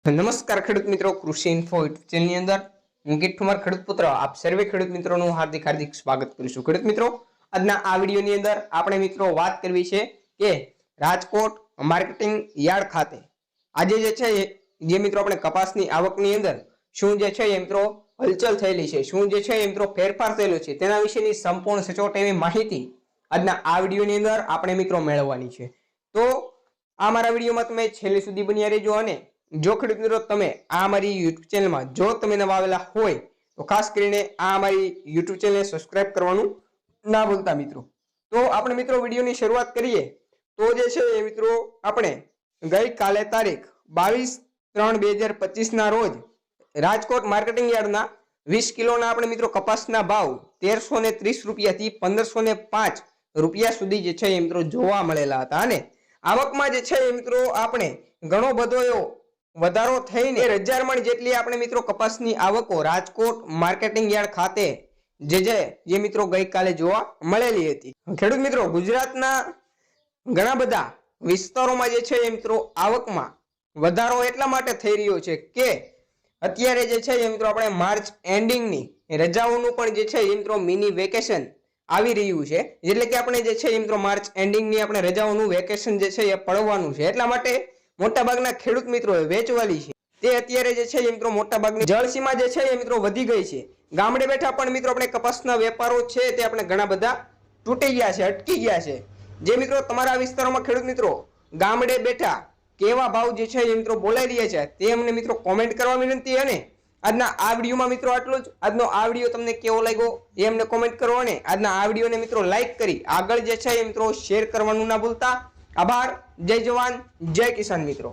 નમસ્કાર ખેડૂત મિત્રો, કૃષિ ઇન્ફો યુટ્યુબ ચેનલની અંદર હું ગીત ઠુમર ખેડૂત પુત્ર આપ સર્વે ખેડૂત મિત્રોનું હાર્દિક સ્વાગત કરું છું। ખેડૂત મિત્રો, આજના આ વિડીયોની અંદર આપણે મિત્રો વાત કરવી છે કે રાજકોટ માર્કેટિંગ યાર્ડ ખાતે આજે જે છે જે મિત્રો આપણે કપાસની આવકની અંદર શું જે છે એ મિત્રો હલચલ થયેલી છે, શું જે છે એ મિત્રો ફેરફાર થયેલો છે તેના વિશેની સંપૂર્ણ સચોટ એવી માહિતી આજના આ વિડીયોની અંદર આપણે મિત્રો મેળવવાની છે। તો આ મારા વિડીયોમાં તમે છેલ્લે સુધી બન્યા રહેજો અને જો ખેડૂત મિત્રો તમે આ અમારી YouTube ચેનલમાં જો તમે નવા આવેલા હોય તો ખાસ કરીને આ અમારી YouTube ચેનલને સબસ્ક્રાઇબ કરવાનું ના ભૂલતા મિત્રો। તો આપણે મિત્રો વિડીયોની શરૂઆત કરીએ તો જે છે એ મિત્રો આપણે ગઈકાલે તારીખ 22/3/2025 ના રોજ રાજકોટ માર્કેટિંગ યાર્ડના 20 કિલોના આપણે મિત્રો કપાસના ભાવ 1330 રૂપિયાથી 1505 રૂપિયા સુધી જે છે એ મિત્રો જોવા મળેલા હતા અને આવકમાં જે છે એ મિત્રો આપણે ઘણો બધો એવો વધારો થઈને 1000 મણ જેટલી આપણે મિત્રો કપાસની આવકો રાજકોટ માર્કેટિંગ યાર્ડ ખાતે જે મિત્રો ગઈકાલે જોવા મળેલી હતી। ખેડૂત મિત્રો, ગુજરાતના ઘણા બધા વિસ્તારોમાં જે છે એ મિત્રો આવકમાં વધારો એટલા માટે થઈ રહ્યો છે કે અત્યારે જે છે એ મિત્રો આપણે માર્ચ એન્ડિંગની રજાઓનું પણ જે છે એ મિત્રો મિની વેકેશન આવી રહ્યું છે, એટલે કે આપણે જે છે એ મિત્રો માર્ચ એન્ડિંગની આપણે રજાઓનું વેકેશન જે છે એ પડવાનું છે, એટલા માટે મોટાભાગના ખેડૂત મિત્રોએ વેચવાલી છે તે અત્યારે જે છે એ મિત્રો મોટાભાગની જળસીમા જે છે એ મિત્રો વધી ગઈ છે। ગામડે બેઠા પણ મિત્રો આપણે કપાસના વેપારો છે તે આપણે ઘણા બધા તૂટી ગયા છે, અટકી ગયા છે। જે મિત્રો તમારા વિસ્તારોમાં ખેડૂત મિત્રો ગામડે બેઠા કેવા ભાવ જે છે એ મિત્રો બોલાઈ રહ્યા છે તે અમને મિત્રો કોમેન્ટ કરવા વિનંતી। અને આજના આ વિડીયોમાં મિત્રો આટલું જ। આજનો આ વિડીયો તમને કેવો લાગ્યો એ અમને કોમેન્ટ કરો અને આજના આ વિડીયોને મિત્રો લાઈક કરી આગળ જે છે એ મિત્રો શેર કરવાનું ના ભૂલતા। આભાર। જય જવાન જય કિસાન મિત્રો।